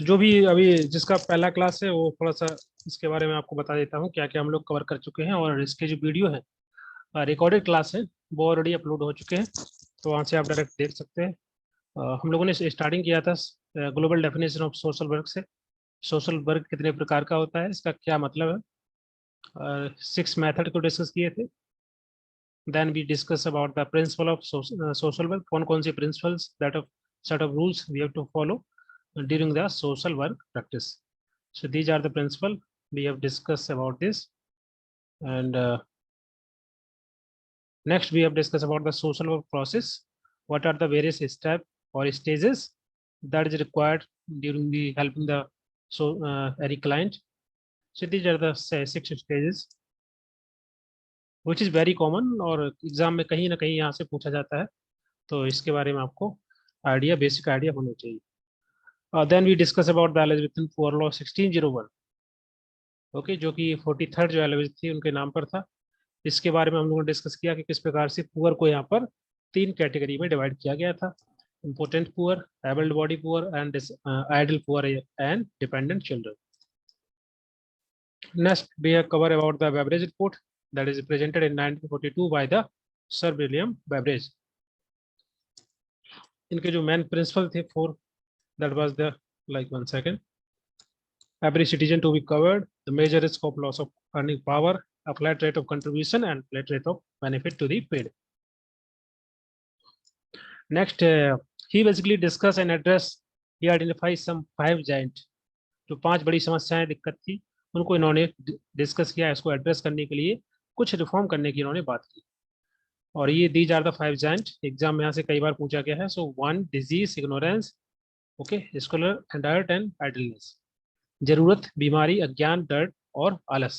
तो जो भी अभी जिसका पहला क्लास है वो थोड़ा सा इसके बारे में आपको बता देता हूँ क्या क्या हम लोग कवर कर चुके हैं। और इसके जो वीडियो है रिकॉर्डेड क्लास है वो ऑलरेडी अपलोड हो चुके हैं, तो वहाँ से आप डायरेक्ट देख सकते हैं। हम लोगों ने स्टार्टिंग किया था global definition of social work से। सोशल वर्क कितने प्रकार का होता है, इसका क्या मतलब है। 6 मेथड को डिस्कस किए थे। Then we discuss about the principle of social work, कौन कौन सी principles that of set of rules we have to follow during the social work practice. So these are the principle we have discussed about this. And next we have discussed about the social work process. What are the various steps or stages that is required during the helping the any client. So these are the 6 stages which is very common और exam में कहीं ना कहीं यहाँ से पूछा जाता है, तो इसके बारे में आपको आइडिया, बेसिक आइडिया होना चाहिए। Then we discuss about the Elizabethan Poor Law 1601, okay, जो कि 43rd जो एलिजाबेथ थी उनके नाम पर था। इसके बारे में हम लोगों ने डिस्कस किया कि किस प्रकार से पुअर को यहाँ पर 3 कैटेगरी में डिवाइड किया गया था। Important poor, abled body poor and idle poor and dependent children. Next we have cover about the Beveridge report that is presented in 1942 by the Sir William Beveridge. इनके जो main principal थे 4, that was the like 1 second. Every citizen to be covered, the major risk of loss of earning power, a flat rate of contribution and flat rate of benefit to the paid. Next, he basically discuss and address, he identifies some 5 giant, जो 5 बड़ी समस्याएं दिक्कत थी उनको इन्होंने discuss किया। इसको address करने के लिए कुछ रिफॉर्म करने की इन्होंने बात की। और ये these are the 5 giant, exam में यहाँ से कई बार पूछा गया है। So 1 disease, ignorance, okay, squalor and dirt and idleness. जरूरत, बीमारी, अज्ञान, डर्ट और आलस।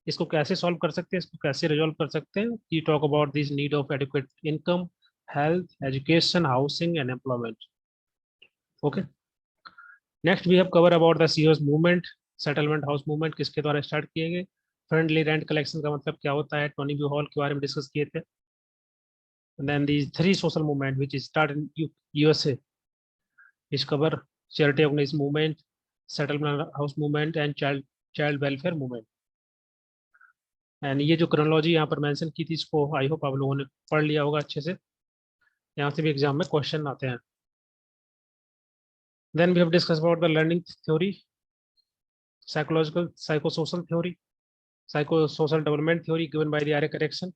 इसको कैसे सॉल्व कर सकते हैं, इसको कैसे रिजॉल्व कर सकते हैं। You talk about this need of adequate income, health, education, housing and employment. Okay, next we have cover about the COS movement, settlement house movement किसके द्वारा स्टार्ट किए गए। फ्रेंडली रेंट कलेक्शन का मतलब क्या होता है, टोनी व्यू हॉल के बारे में डिस्कस किए थे। And then these 3 social movement which is started in USA is cover charity organized movement, settlement house movement and child welfare movement. And ये जो क्रोनोलॉजी यहाँ पर मेंशन की थी इसको आई होप आप लोगों ने पढ़ लिया होगा अच्छे से, यहाँ से भी एग्जाम में क्वेश्चन आते हैं। Then we have discuss about the learning theory, psychological psychosocial theory, psychosocial development theory given by the Erik Erikson.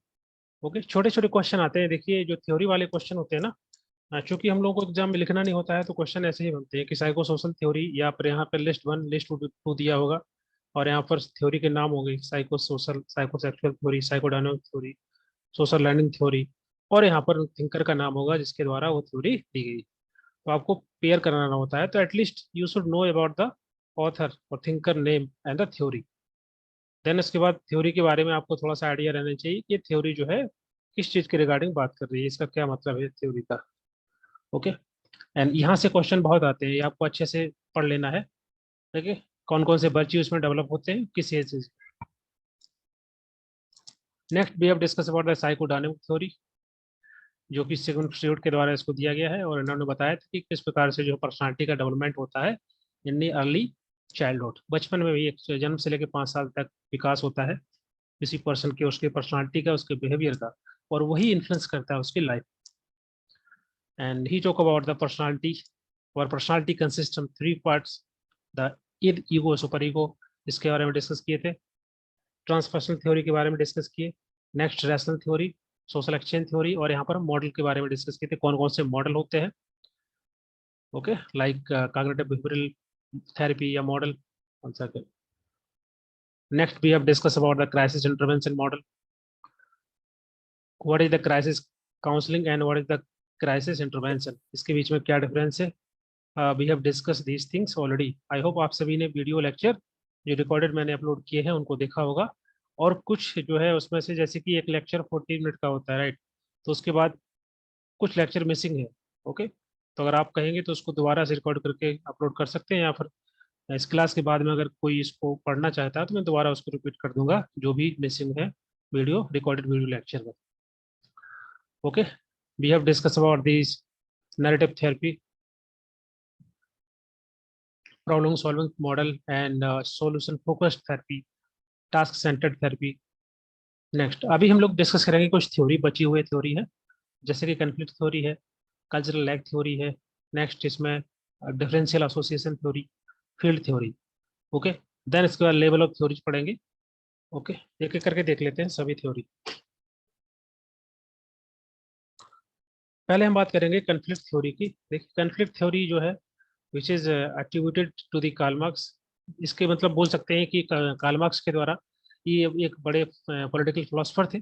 Okay, छोटे छोटे क्वेश्चन आते हैं। देखिए जो थ्योरी वाले क्वेश्चन होते हैं ना, चूंकि हम लोगों को एग्जाम में लिखना नहीं होता है तो क्वेश्चन ऐसे ही बनते हैं कि साइको सोशल थ्योरी, या फिर यहाँ पर लिस्ट 1 लिस्ट 2 दिया होगा और यहाँ पर थ्योरी के नाम हो गए psycho social, psycho sexual theory, psychodynamic theory, social learning theory, और यहाँ पर थिंकर का नाम होगा जिसके द्वारा वो थ्योरी दी गई। तो आपको पेयर कराना होता है, तो at least you should know about the author और thinker name and the theory. Then इसके बाद थ्योरी के बारे में आपको थोड़ा सा आइडिया रहना चाहिए कि थ्योरी जो है किस चीज़ के रिगार्डिंग बात कर रही है, इसका क्या मतलब है थ्योरी का। ओके, एंड यहाँ से क्वेश्चन बहुत आते हैं, ये आपको अच्छे से पढ़ लेना है। ठीक है, कौन कौन से वर्च्यू इसमें डेवलप होते हैं किस एज से। Next we have discuss about the psychodynamic theory, जो कि सिगमंड फ्रॉइड के द्वारा इसको दिया गया है। और इन्होंने बताया था कि किस प्रकार से जो पर्सनालिटी का डेवलपमेंट होता है इन अर्ली चाइल्डहुड, बचपन में भी, एक जन्म से लेकर 5 साल तक विकास होता है किसी पर्सन के, उसके पर्सनालिटी का, उसके बिहेवियर का, और वही इन्फ्लुएंस करता है उसकी life. And he talk about the personality. Our personality consists of 3 parts, the id, ego, super ego, इसके बारे में डिस्कस किए थे। ट्रांसपर्सनल थ्योरी के बारे में डिस्कस किए। Next rational theory, social exchange theory, और यहाँ पर मॉडल के बारे में डिस्कस किए थे, कौन कौन से मॉडल होते हैं। Okay, like cognitive behavioural therapy या model. Next we have discuss about the crisis intervention model, what is the crisis counselling and what is the crisis intervention, इसके बीच में क्या डिफरेंस है। We have discuss these things already. I hope आप सभी ने video lecture जो recorded मैंने अपलोड किए हैं उनको देखा होगा। और कुछ जो है उसमें से, जैसे कि एक लेक्चर 40 मिनट का होता है, राइट, तो उसके बाद कुछ लेक्चर मिसिंग है। ओके, तो अगर आप कहेंगे तो उसको दोबारा से रिकॉर्ड करके अपलोड कर सकते हैं, या फिर इस क्लास के बाद में अगर कोई इसको पढ़ना चाहता है तो मैं दोबारा उसको रिपीट कर दूंगा जो भी मिसिंग है वीडियो, रिकॉर्डेड वीडियो लेक्चर में। Okay, we have discuss about this narrative therapy, problem solving model and solution focused therapy, task centred therapy. Next अभी हम लोग डिस्कस करेंगे कुछ थ्योरी, बची हुई थ्योरी है, जैसे कि कन्फ्लिक्ट थ्योरी है, कल्चरल लैग थ्योरी है, नेक्स्ट इसमें differential association theory, field theory. Okay, then इसके बाद लेवल ऑफ थ्योरीज पढ़ेंगे। ओके, एक एक करके देख लेते हैं सभी थ्योरी। पहले हम बात करेंगे कन्फ्लिक्ट थ्योरी की। देखिए कन्फ्लिक्ट थ्योरी जो है which is attributed to the Karl Marx. इसके मतलब बोल सकते हैं कि कार्ल मार्क्स के द्वारा, ये एक बड़े पॉलिटिकल फिलोसफर थे,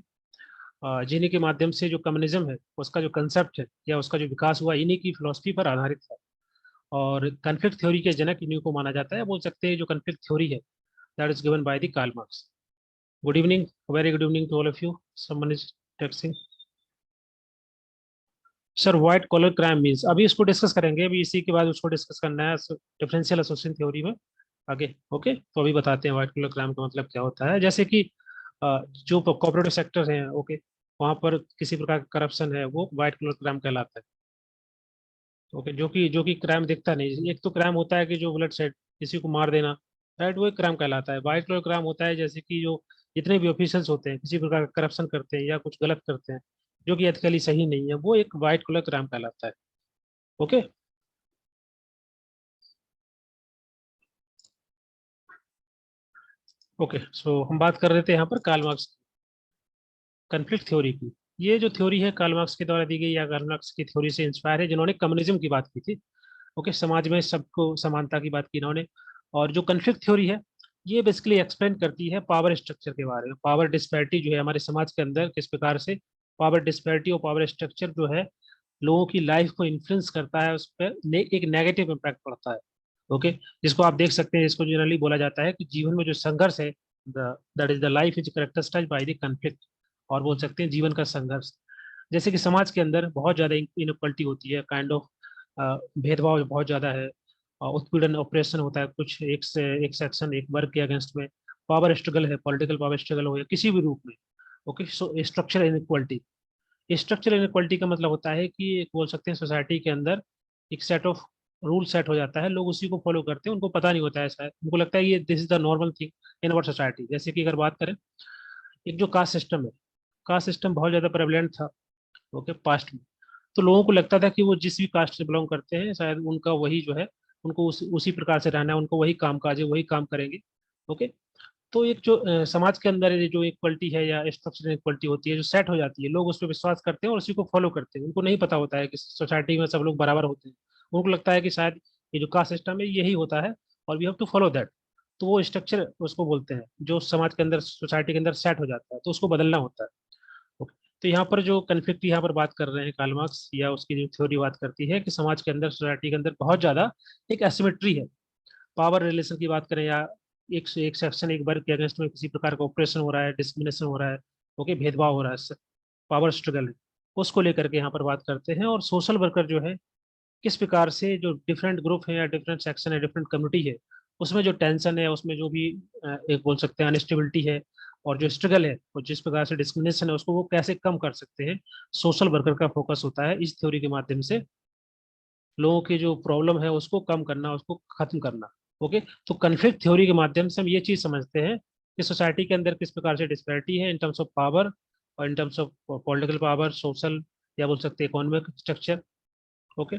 जिन्हीं के माध्यम से जो कम्युनिज्म है उसका जो कंसेप्ट है या उसका जो विकास हुआ इन्हीं की फिलोसफी पर आधारित था। और कन्फ्लिक्ट थ्योरी के जनक इन्हीं को माना जाता है। बोल सकते हैं जो कन्फ्लिक्ट थ्योरी है that is given by the Karl Marx. Good evening, very good evening to all of you. Someone is texting. Sir white collar crime means, अभी इसको डिस्कस करेंगे, अभी इसी के बाद उसको डिस्कस करना है डिफरेंशियल एसोसिएशन थ्योरी में आगे। ओके, तो अभी बताते हैं व्हाइट कॉलर क्राइम का मतलब क्या होता है। जैसे कि जो कोऑपरेटिव सेक्टर है, ओके, वहाँ पर किसी प्रकार का करप्शन है वो व्हाइट कॉलर क्राइम कहलाता है। ओके, जो कि क्राइम दिखता नहीं। एक तो क्राइम होता है कि जो ब्लड सेड किसी को मार देना, राइट, वो एक क्राइम कहलाता है। व्हाइट कलर क्राइम होता है जैसे कि जो जितने भी ऑफिशियल्स होते हैं किसी प्रकार का करप्शन करते हैं या कुछ गलत करते हैं जो कि एथिकली सही नहीं है, वो एक व्हाइट कलर क्राइम कहलाता है। ओके, ओके, सो हम बात कर रहे थे यहाँ पर कार्ल मार्क्स कन्फ्लिक्ट थ्योरी की। ये जो थ्योरी है कार्ल मार्क्स के द्वारा दी गई या कार्ल मार्क्स की थ्योरी से इंस्पायर है, जिन्होंने कम्युनिज्म की बात की थी। ओके, समाज में सबको समानता की बात की इन्होंने। और जो कन्फ्लिक्ट थ्योरी है ये बेसिकली एक्सप्लेन करती है पावर स्ट्रक्चर के बारे में। पावर डिस्पैरिटी जो है हमारे समाज के अंदर किस प्रकार से पावर डिस्पैरिटी और पावर स्ट्रक्चर जो है लोगों की लाइफ को इन्फ्लुएंस करता है, उस पर एक नेगेटिव इम्पैक्ट पड़ता है। ओके, जिसको आप देख सकते हैं, जिसको जनरली बोला जाता है कि जीवन में जो संघर्ष है, that is the life is characterised by the conflict, और बोल सकते हैं जीवन का संघर्ष। जैसे कि समाज के अंदर बहुत ज्यादा इनक्वलिटी होती है, काइंड ऑफ भेदभाव बहुत ज्यादा है, उत्पीड़न ऑपरेशन होता है कुछ एक से एक सेक्शन एक वर्ग के अगेंस्ट में, पावर स्ट्रगल है, पॉलिटिकल पावर स्ट्रगल हो या किसी भी रूप में। ओके, सो स्ट्रक्चरल इनक्वलिटी। स्ट्रक्चरल इनक्वलिटी का मतलब होता है कि एक बोल सकते हैं सोसाइटी के अंदर एक सेट ऑफ रूल सेट हो जाता है, लोग उसी को फॉलो करते हैं, उनको पता नहीं होता है, शायद उनको लगता है ये this is the normal thing in our society. जैसे कि अगर बात करें, एक जो कास्ट सिस्टम है, कास्ट सिस्टम बहुत ज्यादा प्रेवलेंट था ओके पास्ट में। तो लोगों को लगता था कि वो जिस भी कास्ट से बिलोंग करते हैं शायद उनका वही जो है, उनको उसी प्रकार से रहना है, उनको वही काम काज है, वही काम करेंगे। ओके, तो एक जो समाज के अंदर ये जो इक्वलिटी है या स्ट्रक्चरल इक्वलिटी होती है जो सेट हो जाती है, लोग उस पर विश्वास करते हैं और उसी को फॉलो करते हैं। उनको नहीं पता होता है कि सोसाइटी में सब लोग बराबर होते हैं। उनको लगता है कि शायद ये जो कास्ट सिस्टम है यही होता है और we have to follow that. तो वो स्ट्रक्चर उसको बोलते हैं जो समाज के अंदर सोसाइटी के अंदर सेट हो जाता है, तो उसको बदलना होता है। ओके, तो यहाँ पर जो कन्फ्लिक्ट यहाँ पर बात कर रहे हैं कार्ल मार्क्स, या उसकी जो थ्योरी बात करती है कि समाज के अंदर सोसाइटी के अंदर बहुत ज्यादा एक एसिमेट्री है। पावर रिलेशन की बात करें या एक से एक सेक्शन एक वर्ग के अगेंस्ट में किसी प्रकार का ऑपरेशन हो रहा है, डिस्क्रिमिनेशन हो रहा है, ओके, भेदभाव हो रहा है, पावर स्ट्रगल है, उसको लेकर के यहाँ पर बात करते हैं। और सोशल वर्कर जो है किस प्रकार से जो डिफरेंट ग्रुप है या डिफरेंट सेक्शन है, डिफरेंट कम्युनिटी है, उसमें जो टेंशन है, उसमें जो भी एक बोल सकते हैं अनस्टेबिलिटी है और जो स्ट्रगल है और जिस प्रकार से डिस्क्रिमिनेशन है उसको वो कैसे कम कर सकते हैं, सोशल वर्कर का फोकस होता है इस थ्योरी के माध्यम से लोगों की जो प्रॉब्लम है उसको कम करना, उसको खत्म करना। ओके, तो कन्फ्लिक्ट थ्योरी के माध्यम से हम ये चीज समझते हैं कि सोसाइटी के अंदर किस प्रकार से डिस्पैरिटी है इन टर्म्स ऑफ पावर और in terms of political power, social, या बोल सकते हैं economic structure. Okay,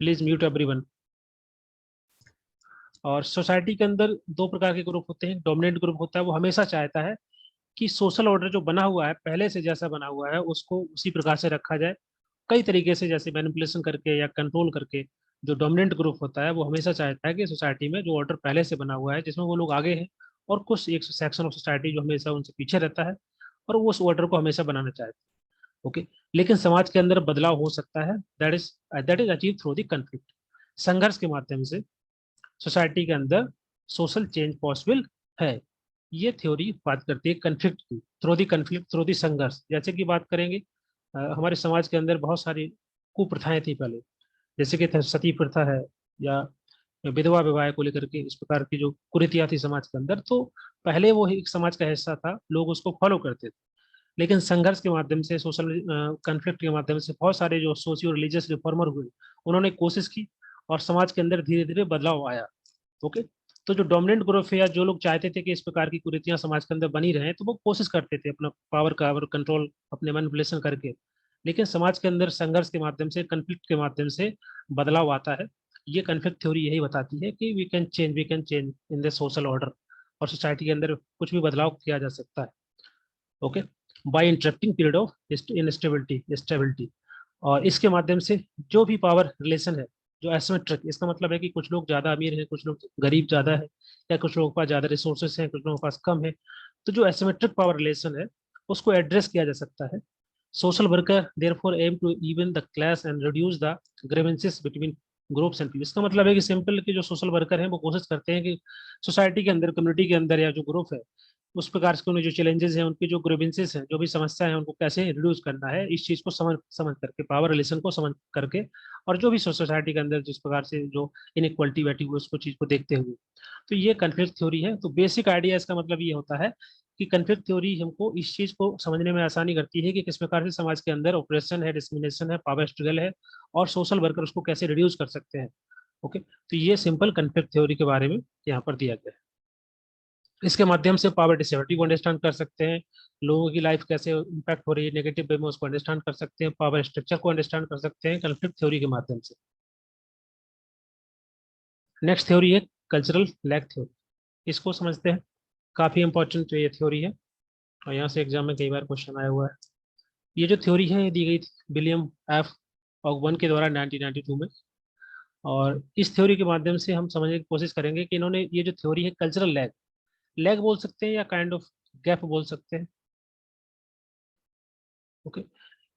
please mute everyone. और सोसाइटी के अंदर दो प्रकार के ग्रुप होते हैं। डोमिनेंट ग्रुप होता है, वो हमेशा चाहता है कि सोशल ऑर्डर जो बना हुआ है पहले से जैसा बना हुआ है उसको उसी प्रकार से रखा जाए, कई तरीके से, जैसे मैनिपुलेशन करके या कंट्रोल करके। जो डोमिनेंट ग्रुप होता है वो हमेशा चाहता है कि सोसाइटी में जो ऑर्डर पहले से बना हुआ है जिसमें वो लोग आगे हैं, और कुछ एक सेक्शन ऑफ सोसाइटी जो हमेशा उनसे पीछे रहता है और वो उस ऑर्डर को हमेशा बनाना चाहते हैं। ओके, लेकिन समाज के अंदर बदलाव हो सकता है, that is achieve through the conflict. संघर्ष के माध्यम से सोसाइटी के अंदर सोशल चेंज पॉसिबल है। ये थ्योरी बात करती है कन्फ्लिक्ट की, through the conflict, through the संघर्ष। जैसे कि बात करेंगे, हमारे समाज के अंदर बहुत सारी कुप्रथाएं थी पहले, जैसे कि सती प्रथा है या विधवा विवाह को लेकर के इस प्रकार की जो कुरीतियां थी समाज के अंदर, तो पहले वो एक समाज का हिस्सा था, लोग उसको फॉलो करते थे। लेकिन संघर्ष के माध्यम से, सोशल कन्फ्लिक्ट के माध्यम से बहुत सारे जो सोशियो रिलीजियस रिफॉर्मर हुए, उन्होंने कोशिश की और समाज के अंदर धीरे धीरे बदलाव आया। ओके, तो जो डोमिनेंट ग्रुप है या जो लोग चाहते थे कि इस प्रकार की कुरीतियां समाज के अंदर बनी रहें, तो वो कोशिश करते थे अपना पावर का कंट्रोल, अपने मैनिपुलेशन करके। लेकिन समाज के अंदर संघर्ष के माध्यम से, कन्फ्लिक्ट के माध्यम से बदलाव आता है। ये कन्फ्लिक्ट थ्योरी यही बताती है कि we can change in the social order, और सोसाइटी के अंदर कुछ भी बदलाव किया जा सकता है। Okay, by interrupting period of instability stability. और इसके माध्यम से जो भी पावर रिलेशन है जो एसिमेट्रिक, इसका मतलब है कि कुछ लोग ज्यादा अमीर हैं, कुछ लोग गरीब ज्यादा है, या कुछ लोगों के पास ज्यादा रिसोर्सेस हैं, कुछ लोगों के पास कम है, तो जो एसिमेट्रिक पावर रिलेशन है उसको एड्रेस किया जा सकता है। Social worker therefore aim to even the class and reduce the grievances between groups and people. इसका मतलब है कि सिंपल कि जो सोशल वर्कर हैं वो कोशिश करते हैं कि सोसाइटी के अंदर, कम्युनिटी के अंदर या जो ग्रुप है उस प्रकार से उन्हें जो चैलेंजेस हैं, उनकी जो ग्रीवेंसेस हैं, जो भी समस्या है, उनको कैसे रिड्यूस करना है, इस चीज को समझ समझ करके, पावर रिलेशन को समझ करके, और जो भी सोसाइटी के अंदर जिस प्रकार से जो इनइक्वालिटी बैठी हुई है उसको, चीज को देखते हुए। तो ये कन्फ्लिक्ट थ्योरी है। तो बेसिक आइडिया इसका मतलब ये होता है कि कन्फ्लिक्ट थ्योरी हमको इस चीज को समझने में आसानी करती है कि किस प्रकार से समाज के अंदर ऑपरेशन है, डिस्क्रिमिनेशन है, पावर स्ट्रगल है, और सोशल वर्कर उसको कैसे रिड्यूस कर सकते हैं। ओके, तो ये सिंपल कन्फ्लिक्ट थ्योरी के बारे में यहाँ पर दिया गया है। इसके माध्यम से पावर डिसेबिलिटी को अंडरस्टैंड कर सकते हैं, लोगों की लाइफ कैसे इम्पैक्ट हो रही है नेगेटिव वे में, उसको अंडरस्टैंड कर सकते हैं, पावर स्ट्रक्चर को अंडरस्टैंड कर सकते हैं कन्फ्लिक्ट थ्योरी के माध्यम से। नेक्स्ट थ्योरी है कल्चरल लैग थ्योरी। इसको समझते हैं, काफी इंपॉर्टेंट ये थ्योरी है, और यहाँ से एग्जाम में कई बार क्वेश्चन आया हुआ है। ये जो थ्योरी है ये दी गई थी विलियम एफ ऑगवन के द्वारा 1992 में। और इस थ्योरी के माध्यम से हम समझने की कोशिश करेंगे कि इन्होंने ये जो थ्योरी है कल्चरल लैग, लैग बोल सकते हैं या काइंड ऑफ गैप बोल सकते हैं। ओके,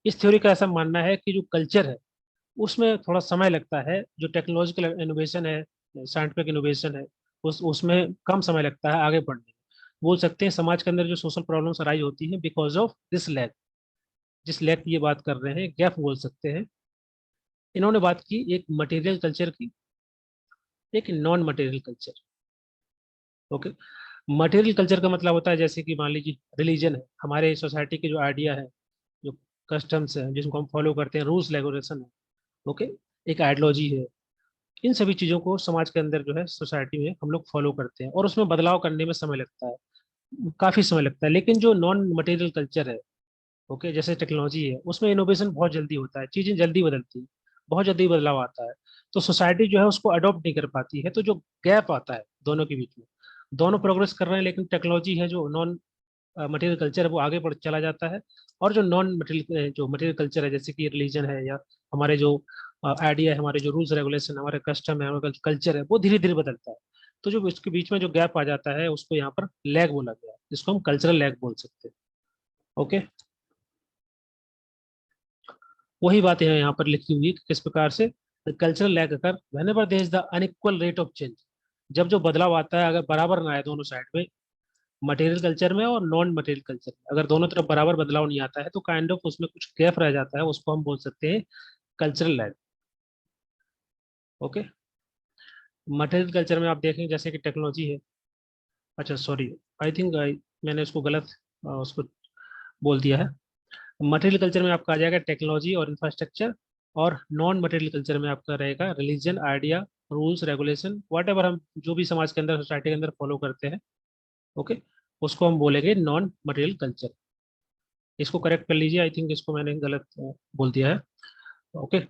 इस थ्योरी का ऐसा मानना है कि जो कल्चर है उसमें थोड़ा समय लगता है, जो टेक्नोलॉजिकल इनोवेशन है, साइंटिफिक इनोवेशन है, उसमें कम समय लगता है आगे बढ़ने में। बोल सकते हैं समाज के अंदर जो सोशल प्रॉब्लम्स अराइज होती हैं बिकॉज ऑफ दिस लैग, जिस लैग की ये बात कर रहे हैं गैप बोल सकते हैं। इन्होंने बात की एक मटेरियल कल्चर की, एक non material culture. Okay, material culture का मतलब होता है जैसे कि मान लीजिए रिलीजन है, हमारे सोसाइटी के जो आइडिया है, जो कस्टम्स है जिसको हम फॉलो करते हैं, रूल्स रेगुलेशन है। ओके, एक आइडियोलॉजी है। इन सभी चीजों को समाज के अंदर जो है सोसाइटी में हम लोग फॉलो करते हैं, और उसमें बदलाव करने में समय लगता है, काफी समय लगता है। लेकिन जो नॉन मटेरियल कल्चर है, ओके, जैसे टेक्नोलॉजी है, उसमें इनोवेशन बहुत जल्दी होता है, चीजें जल्दी बदलती हैं, बहुत जल्दी बदलाव आता है। तो सोसाइटी जो है उसको अडॉप्ट नहीं कर पाती है, तो जो गैप आता है दोनों के बीच में, दोनों प्रोग्रेस कर रहे हैं लेकिन टेक्नोलॉजी है जो नॉन मटेरियल कल्चर है वो आगे बढ़ चला जाता है, और जो नॉन मटेरियल जो मटेरियल कल्चर है जैसे कि रिलीजन है या हमारे जो आइडिया है, हमारे जो रूल्स रेगुलेशन, हमारे कस्टम है, हमारा कल्चर है, वो धीरे धीरे बदलता है। तो जो इसके बीच में जो गैप आ जाता है उसको यहाँ पर लैग बोला गया है, जिसको हम कल्चरल लैग बोल सकते हैं। ओके, वही बात है यहाँ पर लिखी हुई है कि किस प्रकार से cultural lag occur whenever there is the unequal rate of change. जब जो बदलाव आता है अगर बराबर ना आए दोनों साइड में, मटेरियल कल्चर में और नॉन मटेरियल कल्चर में, अगर दोनों तरफ बराबर बदलाव नहीं आता है तो काइंड ऑफ उसमें कुछ गैप रह जाता है, उसको हम बोल सकते हैं cultural lag. Okay, material culture में आप देखें जैसे कि टेक्नोलॉजी है, अच्छा सॉरी, आई थिंक मैंने उसको गलत उसको बोल दिया है। मटेरियल कल्चर में आपका आ जाएगा टेक्नोलॉजी और इंफ्रास्ट्रक्चर, और नॉन मटेरियल कल्चर में आपका रहेगा religion, idea, rules regulation, what ever हम जो भी समाज के अंदर, सोसाइटी के अंदर फॉलो करते हैं। ओके, उसको हम बोलेंगे नॉन मटेरियल कल्चर। इसको करेक्ट कर लीजिए, आई थिंक इसको मैंने गलत बोल दिया है। ओके,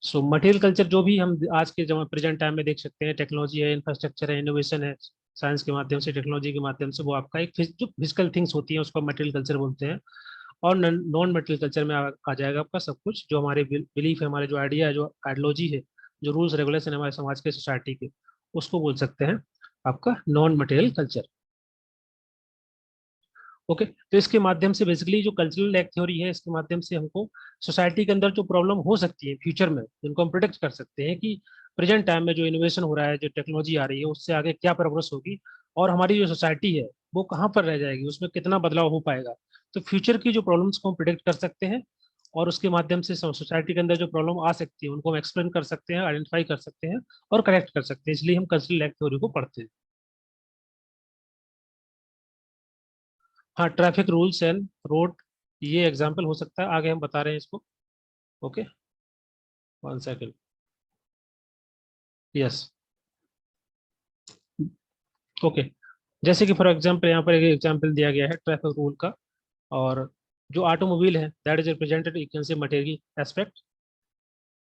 सो मटेरियल कल्चर जो भी हम आज के जमा प्रेजेंट टाइम में देख सकते हैं, टेक्नोलॉजी है, इंफ्रास्ट्रक्चर है, इनोवेशन है, साइंस के माध्यम से, टेक्नोलॉजी के माध्यम से, वो आपका एक जो फिजिकल थिंग्स होती हैं उसको मटेरियल कल्चर बोलते हैं। और नॉन मटेरियल कल्चर में आ जाएगा आपका सब कुछ जो हमारे बिलीफ है, हमारे जो आइडिया है, जो आइडियोलॉजी है, जो रूल्स रेगुलेशन है हमारे समाज के, सोसाइटी के, उसको बोल सकते हैं आपका नॉन मटेरियल कल्चर। ओके, तो इसके माध्यम से बेसिकली जो कल्चरल लैग थ्योरी है, इसके माध्यम से हमको सोसाइटी के अंदर जो प्रॉब्लम हो सकती है फ्यूचर में, जिनको हम प्रोटेक्ट कर सकते हैं कि प्रेजेंट टाइम में जो इनोवेशन हो रहा है, जो टेक्नोलॉजी आ रही है, उससे आगे क्या प्रोग्रेस होगी, और हमारी जो सोसाइटी है वो कहाँ पर रह जाएगी, उसमें कितना बदलाव हो पाएगा। तो फ्यूचर की जो प्रॉब्लम्स को हम प्रिडिक्ट कर सकते हैं, और उसके माध्यम से सोसाइटी के अंदर जो प्रॉब्लम आ सकती है उनको हम एक्सप्लेन कर सकते हैं, आइडेंटिफाई कर सकते हैं, और करेक्ट कर सकते हैं। इसलिए हम कल्चरल लैग थ्योरी को पढ़ते हैं। हाँ, ट्रैफिक रूल्स एंड रोड, ये एग्जाम्पल हो सकता है, आगे हम बता रहे हैं इसको। Okay, one second. Yes, okay. जैसे कि फॉर एग्जांपल यहाँ पर एक एग्जांपल दिया गया है ट्रैफिक रूल का, और जो ऑटोमोबाइल है that is represented you can say material aspect,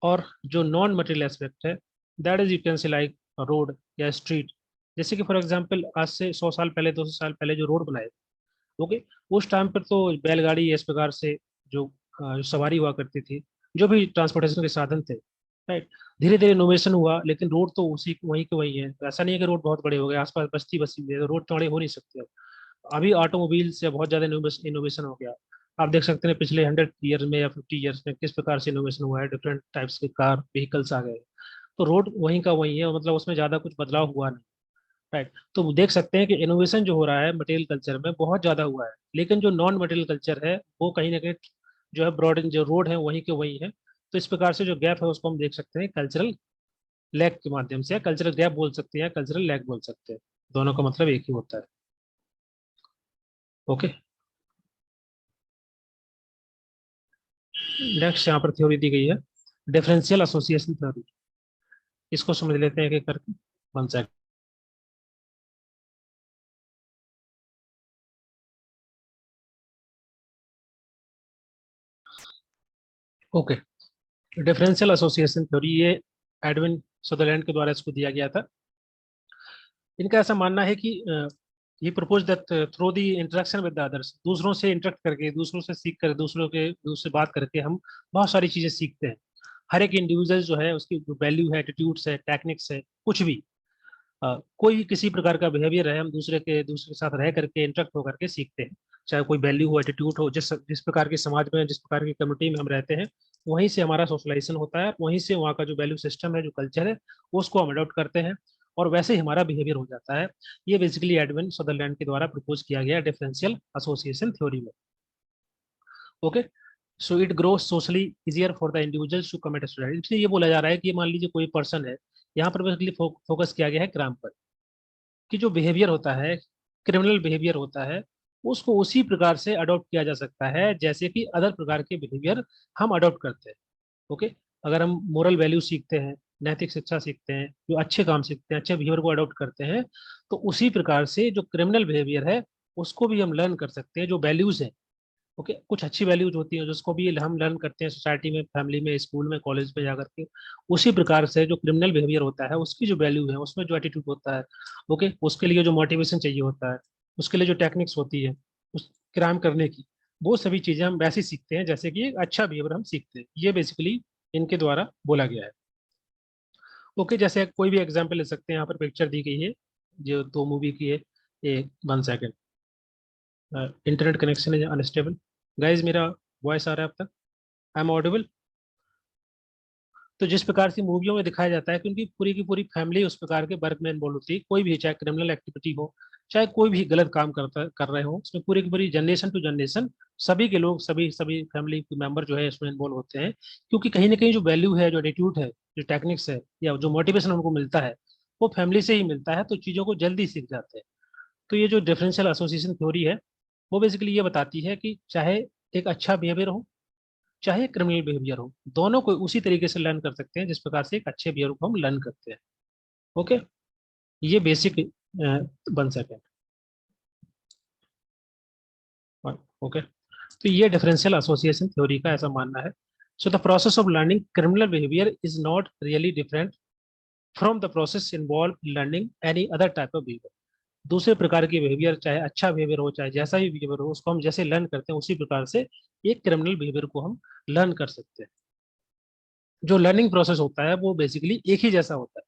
और जो नॉन मटेरियल एस्पेक्ट है that is you can say like road या स्ट्रीट। जैसे कि फॉर एग्जांपल आज से 100 साल पहले, 200 साल पहले जो रोड बनाए, ओके, उस टाइम पर तो बैलगाड़ी इस प्रकार से जो जो सवारी हुआ करती थी, जो भी ट्रांसपोर्टेशन के साधन थे, राइट। धीरे धीरे इनोवेशन हुआ, लेकिन रोड तो उसी वहीं के वहीं है। तो ऐसा नहीं है कि रोड बहुत बड़े हो गए, आसपास बस्ती बसी हुई है तो रोड चौड़े हो नहीं सकते अब। अभी ऑटोमोबाइल से बहुत ज्यादा इनोवेशन हो गया। आप देख सकते हैं पिछले 100 ईयर में या 50 ईयर्स में किस प्रकार से इनोवेशन हुआ है, डिफरेंट टाइप्स के कार व्हीकल्स आ गए। तो रोड वहीं का वहीं है, मतलब उसमें ज्यादा कुछ बदलाव हुआ नहीं, राइट। तो देख सकते हैं कि इनोवेशन जो हो रहा है मटेरियल कल्चर में बहुत ज्यादा हुआ है, लेकिन जो नॉन मटेरियल कल्चर है वो कहीं ना कहीं जो है ब्रॉड जो रोड है वहीं के वहीं है। तो इस प्रकार से जो गैप है उसको हम देख सकते हैं कल्चरल लैग के माध्यम से, कल्चरल गैप बोल सकते हैं, कल्चरल लैग बोल सकते हैं, दोनों का मतलब एक ही होता है। ओके, नेक्स्ट यहाँ पर थ्योरी दी गई है डिफरेंशियल एसोसिएशन थ्योरी। इसको समझ लेते हैं एक एक करके। One second. Okay, differential association theory ये एडविन सदरलैंड के द्वारा इसको दिया गया था। इनका ऐसा मानना है कि ये propose that through the interaction with others, दूसरों से इंटरेक्ट करके, दूसरों से सीख कर, दूसरे बात करके हम बहुत सारी चीजें सीखते हैं। हर एक इंडिविजुअल जो है उसकी जो वैल्यू है, एटीट्यूड्स है, टेक्निक्स है, कुछ भी कोई भी किसी प्रकार का बिहेवियर है, हम दूसरे के साथ रह करके इंटरेक्ट होकर के सीखते हैं। चाहे कोई वैल्यू हो, एटीट्यूड हो, जिस जिस प्रकार के समाज में, जिस प्रकार की कम्युनिटी में हम रहते हैं, वहीं से हमारा सोशलाइजेशन होता है, वहीं से वहाँ का जो वैल्यू सिस्टम है, जो कल्चर है, उसको हम अडॉप्ट करते हैं, और वैसे ही हमारा बिहेवियर हो जाता है। ये बेसिकली एडविन सदरलैंड के द्वारा प्रपोज किया गया डिफरेंशियल एसोसिएशन थ्योरी में। Okay, so it grows socially easier for the individuals to commit suicide. इसलिए ये बोला जा रहा है कि ये मान लीजिए कोई पर्सन है, यहाँ पर बेसिकली फोकस किया गया है क्राइम पर, कि जो बिहेवियर होता है, क्रिमिनल बिहेवियर होता है, उसको उसी प्रकार से अडॉप्ट किया जा सकता है जैसे कि अदर प्रकार के बिहेवियर हम अडॉप्ट करते हैं। ओके, अगर हम मोरल वैल्यू सीखते हैं, नैतिक शिक्षा सीखते हैं, जो अच्छे काम सीखते हैं, अच्छे बिहेवियर को अडॉप्ट करते हैं, तो उसी प्रकार से जो क्रिमिनल बिहेवियर है उसको भी हम लर्न कर सकते हैं, जो वैल्यूज है। ओके, कुछ अच्छी वैल्यूज होती हैं जिसको भी हम लर्न करते हैं सोसाइटी में, फैमिली में, स्कूल में, कॉलेज में जाकर के। उसी प्रकार से जो क्रिमिनल बिहेवियर होता है उसकी जो वैल्यू है, उसमें जो एटीट्यूड होता है, ओके, उसके लिए जो मोटिवेशन चाहिए होता है, उसके लिए जो टेक्निक्स होती है उस क्राइम करने की, वो सभी चीजें हम वैसे ही सीखते हैं जैसे कि एक अच्छा बिहेवियर हम सीखते हैं। ये बेसिकली इनके द्वारा बोला गया है। ओके, जैसे कोई भी एग्जाम्पल ले सकते हैं, यहाँ पर पिक्चर दी गई है जो दो मूवी की है। एक, one second, internet connection is unstable. Guys मेरा वॉइस आ रहा है अब तक? I am audible? तो जिस प्रकार से मूवियों में दिखाया जाता है कि उनकी पूरी की पूरी फैमिली उस प्रकार के वर्क में इन्वॉल्व होती है, कोई भी, चाहे क्रिमिनल एक्टिविटी हो, चाहे कोई भी गलत काम कर रहे हो, उसमें पूरी की पूरी जनरेशन टू जनरेशन सभी के लोग, सभी सभी फैमिली मेंबर जो है इसमें इन्वॉल्व होते हैं। क्योंकि कहीं ना कहीं जो वैल्यू है, जो एटीट्यूड है, जो टेक्निक्स है, या जो मोटिवेशन उनको मिलता है, वो फैमिली से ही मिलता है, तो चीज़ों को जल्दी सीख जाते हैं। तो ये जो डिफरेंशियल एसोसिएशन थ्योरी है वो बेसिकली ये बताती है कि चाहे एक अच्छा बिहेवियर हो, चाहे क्रिमिनल बिहेवियर हो, दोनों को उसी तरीके से लर्न कर सकते हैं जिस प्रकार से एक अच्छे बिहेवियर को हम लर्न करते हैं। ओके, ये बेसिक बन सके। ओके, तो ये डिफरेंशियल एसोसिएशन थ्योरी का ऐसा मानना है। So the process of learning criminal behaviour is not really different from the process involve learning any other type of behaviour. दूसरे प्रकार के बिहेवियर, चाहे अच्छा बिहेवियर हो, चाहे जैसा भी बिहेवियर हो, उसको हम जैसे लर्न करते हैं उसी प्रकार से एक क्रिमिनल बिहेवियर को हम लर्न कर सकते हैं। जो लर्निंग प्रोसेस होता है वो बेसिकली एक ही जैसा होता है।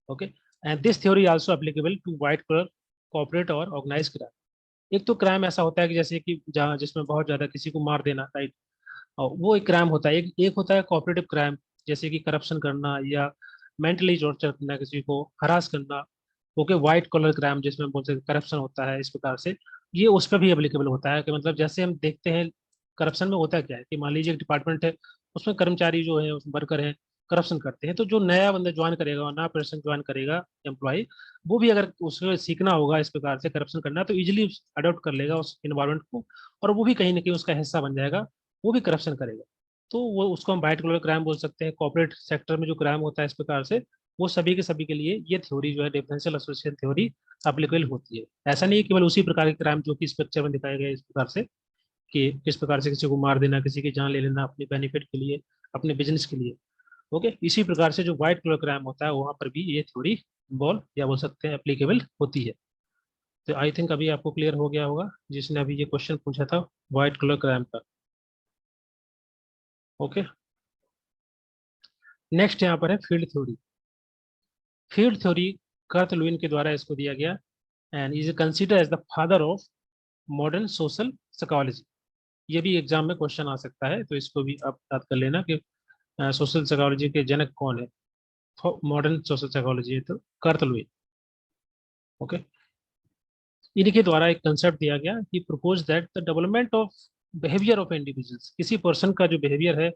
Okay, and this theory also applicable to white collar corporate और ऑर्गेनाइज क्राइम। एक तो क्राइम ऐसा होता है कि जैसे कि जहाँ जिसमें बहुत ज्यादा किसी को मार देना, राइट, और वो एक क्राइम होता है। एक एक होता है कॉपरेटिव क्राइम, जैसे कि करप्शन करना या मेंटली टॉर्चर करना, किसी को हरास करना। ओके, वाइट कॉलर क्राइम जिसमें बोलते हैं करप्शन होता है, इस प्रकार से ये उस पर भी एप्लीकेबल होता है। कि मतलब जैसे हम देखते हैं करप्शन में होता क्या है कि मान लीजिए एक डिपार्टमेंट है, उसमें कर्मचारी जो है, उसमें वर्कर हैं, करप्शन करते हैं, तो जो नया बंदा ज्वाइन करेगा, नया पर्सन ज्वाइन करेगा, एम्प्लॉय, वो भी अगर उसको सीखना होगा इस प्रकार से करप्शन करना, तो इजिली अडॉप्ट कर लेगा उस इन्वायरमेंट को, और वो भी कहीं ना कहीं उसका हिस्सा बन जाएगा, वो भी करप्शन करेगा। तो वो उसको हम वाइट कलर क्राइम बोल सकते हैं। कॉर्पोरेट सेक्टर में जो क्राइम होता है इस प्रकार से, वो सभी के सभी के लिए ये थ्योरी जो है डिफरेंशियल एसोसिएशन थ्योरी एप्लीकेबल होती है। ऐसा नहीं है केवल उसी प्रकार के क्राइम जो कि इस पिक्चर में दिखाए गए इस प्रकार से, कि किस प्रकार से किसी को मार देना, किसी की जान ले लेना अपने बेनिफिट के लिए, अपने बिजनेस के लिए। ओके, इसी प्रकार से जो व्हाइट कलर क्राइम होता है वहां पर भी ये थ्योरी इन्वॉल्व या बोल सकते हैं एप्लीकेबल होती है। तो आई थिंक अभी आपको क्लियर हो गया होगा जिसने अभी ये क्वेश्चन पूछा था व्हाइट कलर क्राइम का। ओके, नेक्स्ट यहाँ पर है field theory. Field theory Kurt Lewin के द्वारा इसको दिया गया and is consider as the father of modern social psychology. ये भी एग्जाम में क्वेश्चन आ सकता है, तो इसको भी आप याद कर लेना कि सोशल साइकोलॉजी के जनक कौन है। मॉडर्न सोशल साइकोलॉजी है तो कर्ट लुईन। ओके, इनके द्वारा एक कंसेप्ट दिया गया कि propose that the development of behaviour of individuals, किसी पर्सन का जो बिहेवियर है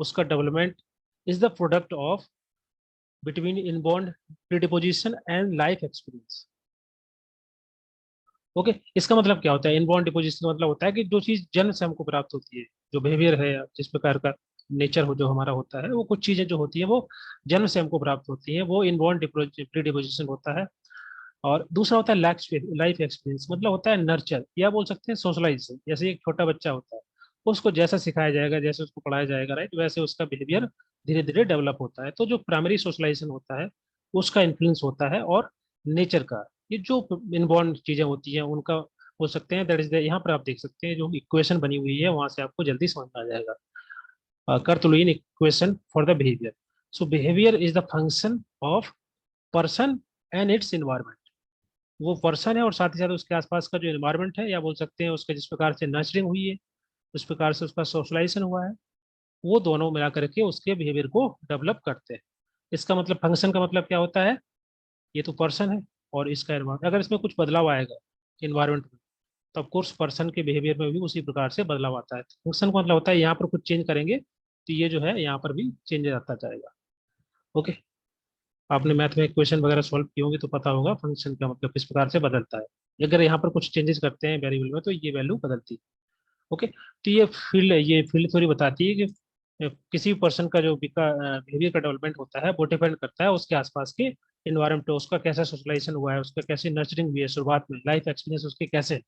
उसका development is the product of between inborn predisposition and life experience. Okay, इसका मतलब क्या होता है? इनबॉर्न डिपोजिशन का मतलब होता है कि जो चीज जन्म से हमको प्राप्त होती है, जो बिहेवियर है या जिस प्रकार का नेचर हो जो हमारा होता है, वो कुछ चीजें जो होती है वो जन्म से हमको प्राप्त होती है, वो इनबॉर्न प्रीडिपोजिशन होता है। और दूसरा होता है लाइफ एक्सपीरियंस, मतलब होता है नर्चर या बोल सकते हैं सोशलाइजेशन। जैसे एक छोटा बच्चा होता है, उसको जैसा सिखाया जाएगा, जैसे उसको पढ़ाया जाएगा, राइट, वैसे उसका बिहेवियर धीरे धीरे डेवलप होता है। तो जो प्राइमरी सोशलाइजेशन होता है उसका इन्फ्लुएंस होता है, और नेचर का, ये जो इनबॉर्न चीजें होती हैं उनका हो सकते हैं। दैट इज द, यहाँ पर आप देख सकते हैं जो इक्वेशन बनी हुई है वहां से आपको जल्दी समझ में आ जाएगा। Kurt Lewin equation for the behaviour. So behaviour is the function of person and its environment. वो पर्सन है और साथ ही साथ उसके आसपास का जो इन्वायरमेंट है, या बोल सकते हैं उसके जिस प्रकार से नर्चरिंग हुई है, उस प्रकार से उसका सोशलाइजेशन हुआ है, वो दोनों मिला करके उसके बिहेवियर को डेवलप करते हैं। इसका मतलब फंक्शन का मतलब क्या होता है? ये तो पर्सन है और इसका एनवायरमेंट, अगर इसमें कुछ बदलाव आएगा इन्वायरमेंट में, तो ऑफकोर्स पर्सन के बिहेवियर में भी उसी प्रकार से बदलाव आता है। फंक्शन का मतलब होता है यहाँ पर कुछ चेंज करेंगे तो ये जो है यहाँ पर भी चेंज आता जाएगा। ओके, आपने मैथ में इक्वेशन वगैरह सॉल्व की होंगी तो पता होगा फंक्शन का मतलब किस प्रकार से बदलता है। अगर यहाँ पर कुछ चेंजेस करते हैं वेरिएबल में तो ये वैल्यू बदलती है। ओके, तो ये फील्ड थ्योरी बताती है कि किसी पर्सन का जो बिहेवियर का डेवलपमेंट होता है वो डिपेंड करता है उसके आसपास के इन्वायरमेंट पे, उसका कैसा सोशलाइजेशन हुआ है, उसका कैसे नर्चरिंग हुई है शुरुआत में, लाइफ एक्सपीरियंस उसके कैसे है।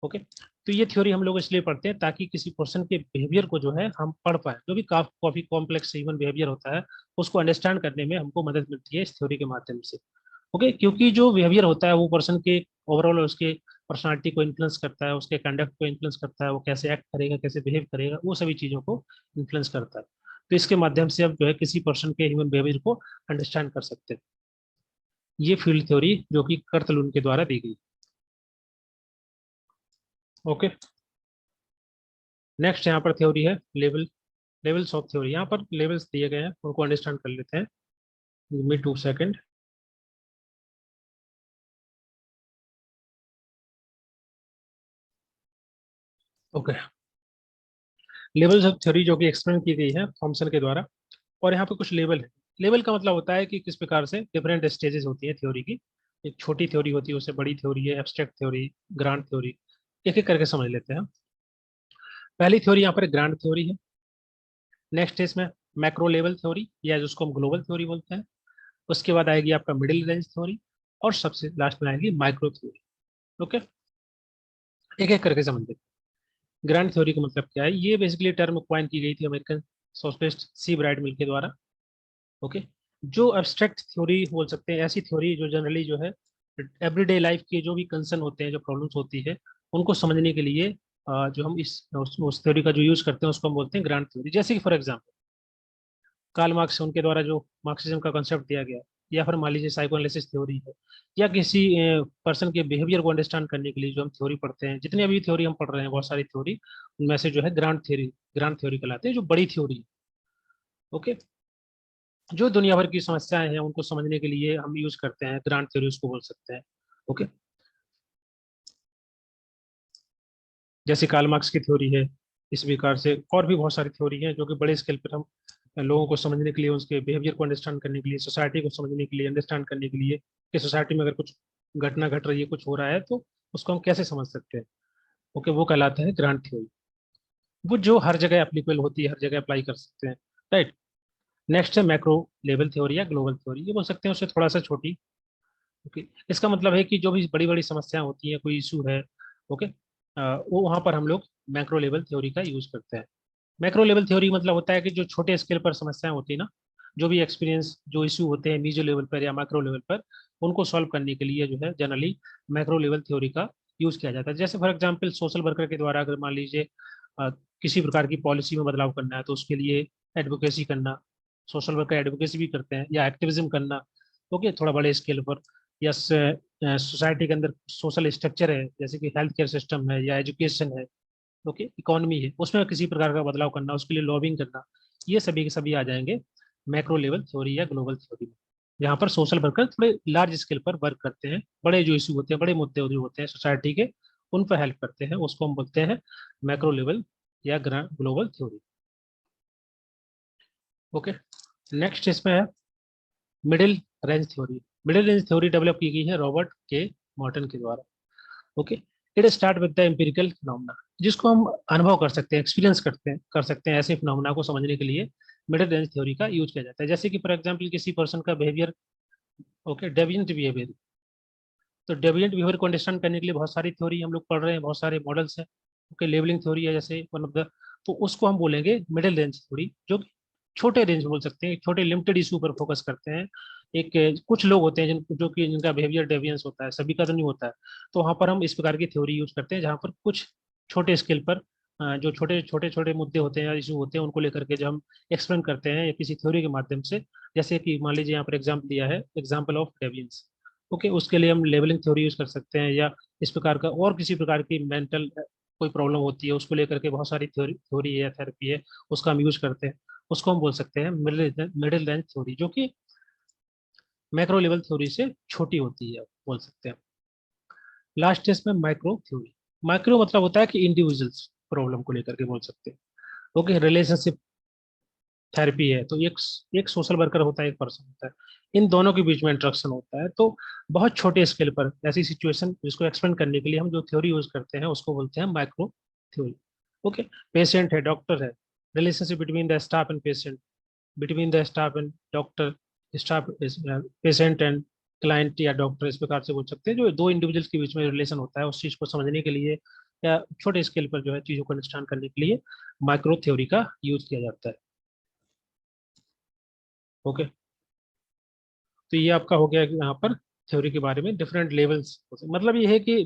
ओके, तो ये थ्योरी हम लोग इसलिए पढ़ते हैं ताकि किसी पर्सन के बिहेवियर को जो है हम पढ़ पाए, जो भी काफी कॉम्प्लेक्स ह्यूमन बिहेवियर होता है उसको अंडरस्टैंड करने में हमको मदद मिलती है इस थ्योरी के माध्यम से। ओके, क्योंकि जो बिहेवियर होता है वो पर्सन के ओवरऑल उसके पर्सनालिटी को इन्फ्लुएंस करता है, उसके कंडक्ट को इन्फ्लुएंस करता है, वो कैसे एक्ट करेगा, कैसे बिहेव करेगा, वो सभी चीज़ों को इन्फ्लुएंस करता है। तो इसके माध्यम से हम जो है किसी पर्सन के ह्यूमन बिहेवियर को अंडरस्टैंड कर सकते हैं। ये फील्ड थ्योरी जो कि कर्तलून के द्वारा दी गई। ओके, नेक्स्ट यहाँ पर थ्योरी है लेवल्स ऑफ थ्योरी। यहाँ पर लेवल्स दिए गए हैं, उनको अंडरस्टैंड कर लेते हैं। Give me 2 second. Okay, levels of theory जो कि एक्सप्लेन की गई है थॉमसन के द्वारा। और यहाँ पे कुछ लेवल है। लेवल का मतलब होता है कि किस प्रकार से डिफरेंट स्टेजेस होती है थ्योरी की। एक छोटी थ्योरी होती है, उससे बड़ी थ्योरी है, एब्स्ट्रैक्ट थ्योरी, ग्रांड थ्योरी। एक एक करके समझ लेते हैं। पहली थ्योरी यहाँ पर ग्रांड थ्योरी है। नेक्स्ट है इसमें मैक्रो लेवल थ्योरी, या जिसको हम ग्लोबल थ्योरी बोलते हैं। उसके बाद आएगी आपका मिडिल रेंज थ्योरी, और सबसे लास्ट में आएगी माइक्रो थ्योरी। ओके, एक एक करके समझ लेते हैं। ग्रांड थ्योरी का मतलब क्या है? ये बेसिकली टर्म क्वाइन की गई थी अमेरिकन सोशलिस्ट सी ब्राइट मिल के द्वारा। ओके, जो एब्स्ट्रैक्ट थ्योरी बोल सकते हैं, ऐसी थ्योरी जो जनरली जो है एवरीडे लाइफ के जो भी कंसर्न होते हैं, जो प्रॉब्लम्स होती है, उनको समझने के लिए जो हम उस थ्योरी का जो यूज करते हैं उसको हम बोलते हैं ग्रांड थ्योरी। जैसे कि फॉर एग्जाम्पल कार्ल मार्क्स, उनके द्वारा जो मार्क्सिज्म का कंसेप्ट दिया गया, या फिर मान लीजिए साइकोएनालिसिस थ्योरी है, या किसी पर्सन के बिहेवियर को अंडरस्टैंड करने के लिए जो हम थ्योरी पढ़ते हैं, जितनी अभी थ्योरी हम पढ़ रहे हैं बहुत सारी थ्योरी, उनमें से जो है ग्रांड थ्योरी कहलाते हैं, जो बड़ी थ्योरी है। ओके, जो दुनिया भर की समस्याएं हैं उनको समझने के लिए हम यूज करते हैं ग्रांड थ्योरी, उसको बोल सकते हैं। ओके, जैसे कार्ल मार्क्स की थ्योरी है, इस प्रकार से और भी बहुत सारी थ्योरी हैं जो कि बड़े स्केल पर हम लोगों को समझने के लिए, उसके बिहेवियर को अंडरस्टैंड करने के लिए, सोसाइटी को समझने के लिए, अंडरस्टैंड करने के लिए कि सोसाइटी में अगर कुछ घटना घट रही है, कुछ हो रहा है, तो उसको हम कैसे समझ सकते हैं। ओके, वो कहलाता है ग्रांड थ्योरी। वो जो हर जगह एप्लीकेबल होती है, हर जगह अप्लाई कर सकते हैं, राइट। नेक्स्ट है मैक्रो लेवल थ्योरी या ग्लोबल थ्योरी, ये बोल सकते हैं उससे थोड़ा सा छोटी। ओके, इसका मतलब है कि जो भी बड़ी बड़ी समस्याएं होती हैं, कोई इशू है, ओके, वो वहाँ पर हम लोग मैक्रो लेवल थ्योरी का यूज करते हैं। मैक्रो लेवल थ्योरी मतलब होता है कि जो छोटे स्केल पर समस्याएं होती है ना, जो भी एक्सपीरियंस जो इशू होते हैं मीजो लेवल पर या मैक्रो लेवल पर, उनको सॉल्व करने के लिए जो है जनरली मैक्रो लेवल थ्योरी का यूज किया जाता है। जैसे फॉर एग्जांपल सोशल वर्कर के द्वारा अगर मान लीजिए किसी प्रकार की पॉलिसी में बदलाव करना है, तो उसके लिए एडवोकेसी करना, सोशल वर्कर एडवोकेसी भी करते हैं, या एक्टिविज्म करना, ओके, थोड़ा बड़े स्केल पर, या सोसाइटी के अंदर सोशल स्ट्रक्चर है, जैसे कि हेल्थ केयर सिस्टम है या एजुकेशन है, ओके, इकोनॉमी है, उसमें किसी प्रकार का बदलाव करना, उसके लिए लॉबिंग करना, ये सभी के सभी आ जाएंगे मैक्रो लेवल थ्योरी या ग्लोबल थ्योरी में। यहाँ पर सोशल वर्कर थोड़े लार्ज स्केल पर वर्क करते हैं, बड़े जो इशू होते हैं, बड़े मुद्दे जो होते हैं सोसाइटी के, उन पर हेल्प करते हैं, उसको हम बोलते हैं मैक्रो लेवल या ग्लोबल थ्योरी। ओके, नेक्स्ट इसमें है middle range theory. Middle range theory develop की गई है रॉबर्ट के मॉर्टन के द्वारा। Okay, it start with the empirical phenomena, जिसको हम अनुभव कर सकते हैं, एक्सपीरियंस कर सकते हैं, ऐसे फिनोमेना को समझने के लिए मिडिल रेंज थ्योरी का यूज किया जाता है। जैसे कि फॉर एग्जांपल किसी पर्सन का बिहेवियर, ओके, डेविएंट बिहेवियर, तो डेविएंट बिहेवियर को अंडरस्टैंड करने के लिए बहुत सारी थ्योरी हम लोग पढ़ रहे हैं, बहुत सारे मॉडल्स हैं। ओके, लेबलिंग थ्योरी है जैसे वन ऑफ द, तो उसको हम बोलेंगे मिडिल रेंज थ्योरी, जो कि छोटे रेंज बोल सकते हैं, छोटे लिमिटेड इशू पर फोकस करते हैं। एक कुछ लोग होते हैं जो कि जिनका बिहेवियर डेविएंस होता है, सभी का तो नहीं होता है, तो वहाँ पर हम इस प्रकार की थ्योरी यूज करते हैं, जहाँ पर कुछ छोटे स्केल पर जो छोटे छोटे छोटे मुद्दे होते हैं या इशू होते हैं, उनको लेकर के जब हम एक्सप्लेन करते हैं या किसी थ्योरी के माध्यम से, जैसे कि मान लीजिए यहाँ पर एग्जाम्पल दिया है, एग्जाम्पल ऑफ डेविएंस, ओके, उसके लिए हम लेबलिंग थ्योरी यूज कर सकते हैं, या इस प्रकार का और किसी प्रकार की मेंटल कोई प्रॉब्लम होती है, उसको लेकर के बहुत सारी थ्योरी थ्योरी या थेरेपी है, उसका हम यूज करते हैं, उसको हम बोल सकते हैं मिडिल रेंज थ्योरी, जो कि मैक्रो लेवल थ्योरी से छोटी होती है, बोल सकते हैं। लास्ट है इसमें माइक्रो थ्योरी। माइक्रो मतलब होता है कि इंडिविजुअल्स प्रॉब्लम को लेकर के बोल सकते हैं। ओके, रिलेशनशिप थेरेपी है, तो एक एक सोशल वर्कर होता है, एक पर्सन होता है, इन दोनों के बीच में इंटरेक्शन होता है, तो बहुत छोटे स्केल पर ऐसी सिचुएशन जिसको एक्सप्लेन करने के लिए हम जो थ्योरी यूज करते हैं, उसको बोलते हैं माइक्रो थ्योरी। ओके, पेशेंट है, डॉक्टर है, relationship between the staff and patient, between the staff and doctor, staff, patient and client या डॉक्टर, इस प्रकार से बोल सकते हैं, जो दो इंडिविजुअल्स के बीच में रिलेशन होता है, उस चीज को समझने के लिए या छोटे स्केल पर जो है चीजों को अंडरस्टैंड करने के लिए माइक्रो थ्योरी का यूज किया जाता है। ओके, तो ये आपका हो गया कि यहाँ पर थ्योरी के बारे में डिफरेंट लेवल्स, मतलब ये है कि